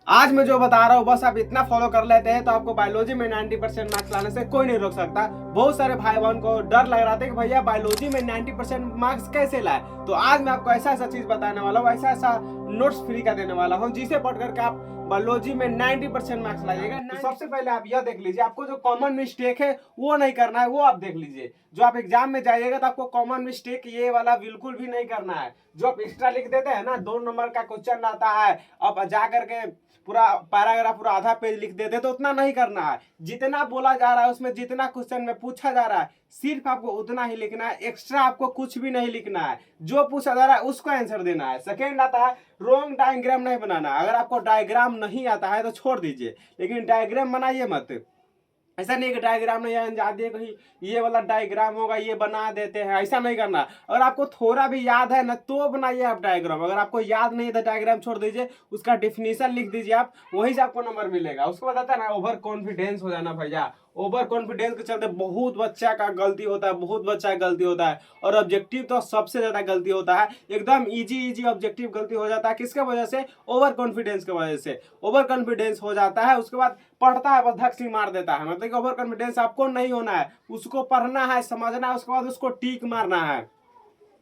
आज मैं जो बता रहा हूँ बस आप इतना फॉलो कर लेते हैं तो आपको बायोलॉजी में 90% मार्क्स लाने से कोई नहीं रोक सकता। बहुत सारे भाई बहन को डर लग रहा था कि भैया बायोलॉजी में 90% मार्क्स कैसे लाए। तो आज मैं आपको ऐसा ऐसा चीज बताने वाला हूँ, ऐसा ऐसा नोट्स फ्री का देने वाला हूँ जिसे पढ़ करके आप बायोलॉजी में 90% मार्क्स लाइएगा। तो सबसे पहले आप यह देख लीजिए, आपको जो कॉमन मिस्टेक है वो नहीं करना है, वो आप देख लीजिए। जो आप एग्जाम में जाइएगा तो आपको कॉमन मिस्टेक ये वाला बिल्कुल भी नहीं करना है। जो आप एक्स्ट्रा लिख देते हैं ना, 2 नंबर का क्वेश्चन आता है, अब जा करके पूरा पैराग्राफ पूरा आधा पेज लिख देते तो उतना नहीं करना है। जितना बोला जा रहा है उसमें जितना क्वेश्चन में पूछा जा रहा है सिर्फ आपको उतना ही लिखना है, एक्स्ट्रा आपको कुछ भी नहीं लिखना है। जो पूछा जा रहा है उसको आंसर देना है। सेकेंड आता है रॉन्ग डायग्राम नहीं बनाना। अगर आपको डायग्राम नहीं आता है तो छोड़ दीजिए, लेकिन डायग्राम बनाइए मत। ऐसा नहीं कि डायग्राम नहीं याद है कहीं ये वाला डायग्राम होगा ये बना देते हैं, ऐसा नहीं करना। अगर आपको थोड़ा भी याद है ना तो बनाइए आप डायग्राम। अगर आपको याद नहीं है तो डायग्राम छोड़ दीजिए, उसका डिफिनीशन लिख दीजिए आप, वहीं से आपको नंबर मिलेगा। उसको बताता है ना ओवर कॉन्फिडेंस हो जाना भैया। ओवर कॉन्फिडेंस के चलते बहुत बच्चा का गलती होता है, बहुत बच्चा का गलती होता है। और ऑब्जेक्टिव तो सबसे ज्यादा गलती होता है, एकदम इजी इजी ऑब्जेक्टिव गलती हो जाता है। किसके वजह से? ओवर कॉन्फिडेंस की वजह से। ओवर कॉन्फिडेंस हो जाता है, उसके बाद पढ़ता है बस धक्सी मार देता है। मतलब कि ओवर कॉन्फिडेंस आपको नहीं होना है, उसको पढ़ना है, समझना है, उसके बाद उसको टीक मारना है।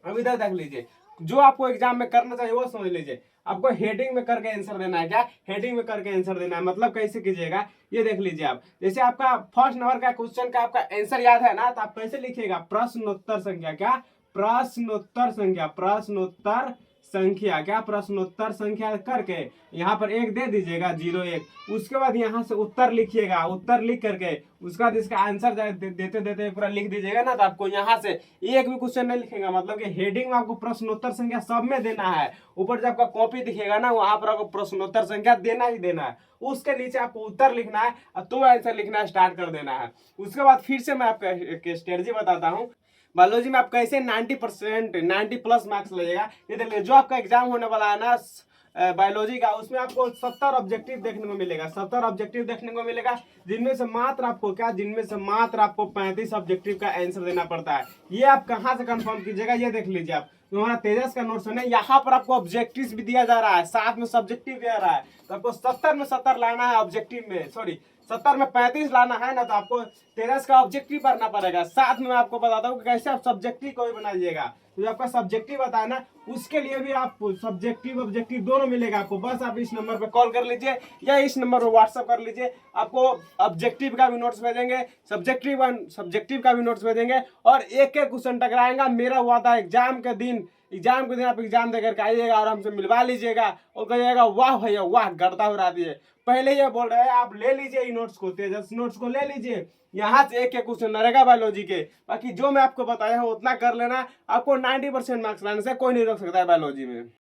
अब इधर देख लीजिए, जो आपको एग्जाम में करना चाहिए वो समझ लीजिए। आपको हेडिंग में करके आंसर देना है। क्या हेडिंग में करके आंसर देना है? मतलब कैसे कीजिएगा ये देख लीजिए आप। जैसे आपका फर्स्ट नंबर का क्वेश्चन का आपका आंसर याद है ना, तो आप कैसे लिखिएगा? प्रश्नोत्तर संख्या। क्या? प्रश्नोत्तर संख्या। प्रश्नोत्तर संख्या। क्या? प्रश्नोत्तर संख्या करके यहाँ पर एक दे दीजिएगा, 01। उसके बाद यहाँ से उत्तर लिखिएगा, उत्तर लिख करके उसके बाद इसका आंसर देते देते पूरा लिख दीजिएगा ना, तो आपको यहाँ से एक भी क्वेश्चन नहीं लिखेगा। मतलब कि हेडिंग में आपको प्रश्नोत्तर संख्या सब में देना है। ऊपर जब आपका कॉपी दिखेगा ना वहां पर आपको प्रश्नोत्तर संख्या देना ही देना है। उसके नीचे आपको उत्तर लिखना है और तो आंसर लिखना स्टार्ट कर देना है। उसके बाद फिर से मैं आपको एक स्ट्रेटजी बताता हूँ बायोलॉजी में आप कैसे 90% 90+ मार्क्स लगेगा। ये देख लीजिए, जो आपका एग्जाम होने वाला है ना बायोलॉजी का, उसमें आपको 70 ऑब्जेक्टिव देखने को मिलेगा। 70 ऑब्जेक्टिव देखने को मिलेगा, जिनमें से मात्र आपको क्या, जिनमें से मात्र आपको 35 ऑब्जेक्टिव का आंसर देना पड़ता है। ये आप कहाँ से कंफर्म कीजिएगा, ये देख लीजिए आप। तो हमारा तेजस का नोट्स है ना, यहाँ पर आपको ऑब्जेक्टिव भी दिया जा रहा है, साथ में सब्जेक्टिव दिया रहा है। तो आपको 70 में 70 लाना है ऑब्जेक्टिव में, सॉरी 70 में 35 लाना है ना, तो आपको तेजस का ऑब्जेक्टिव पढ़ना पड़ेगा। साथ में मैं आपको बताता हूँ कि कैसे आप सब्जेक्टिव को भी बनाइएगा। तो आपका सब्जेक्टिव बताना, उसके लिए भी आप सब्जेक्टिव ऑब्जेक्टिव दोनों मिलेगा आपको। बस आप इस नंबर पे कॉल कर लीजिए या इस नंबर पे व्हाट्सअप कर लीजिए। आपको ऑब्जेक्टिव का भी नोट्स भेजेंगे, सब्जेक्टिव का भी नोट्स भेजेंगे, और एक एक क्वेश्चन टकराएगा। मेरा वादा एग्जाम के दिन आप एग्जाम देकर के आइएगा और हमसे मिलवा लीजिएगा और कहिएगा वाह भैया वाह, गर्दा उड़ा दिए। पहले ये बोल रहे हैं, आप ले लीजिए इन नोट्स को, तेजस नोट्स को ले लीजिए। यहाँ से एक एक क्वेश्चन रहेगा बायोलॉजी के। बाकी जो मैं आपको बताया हूँ उतना कर लेना, आपको 90% मार्क्स लाने से कोई नहीं रोक सकता है बायोलॉजी में।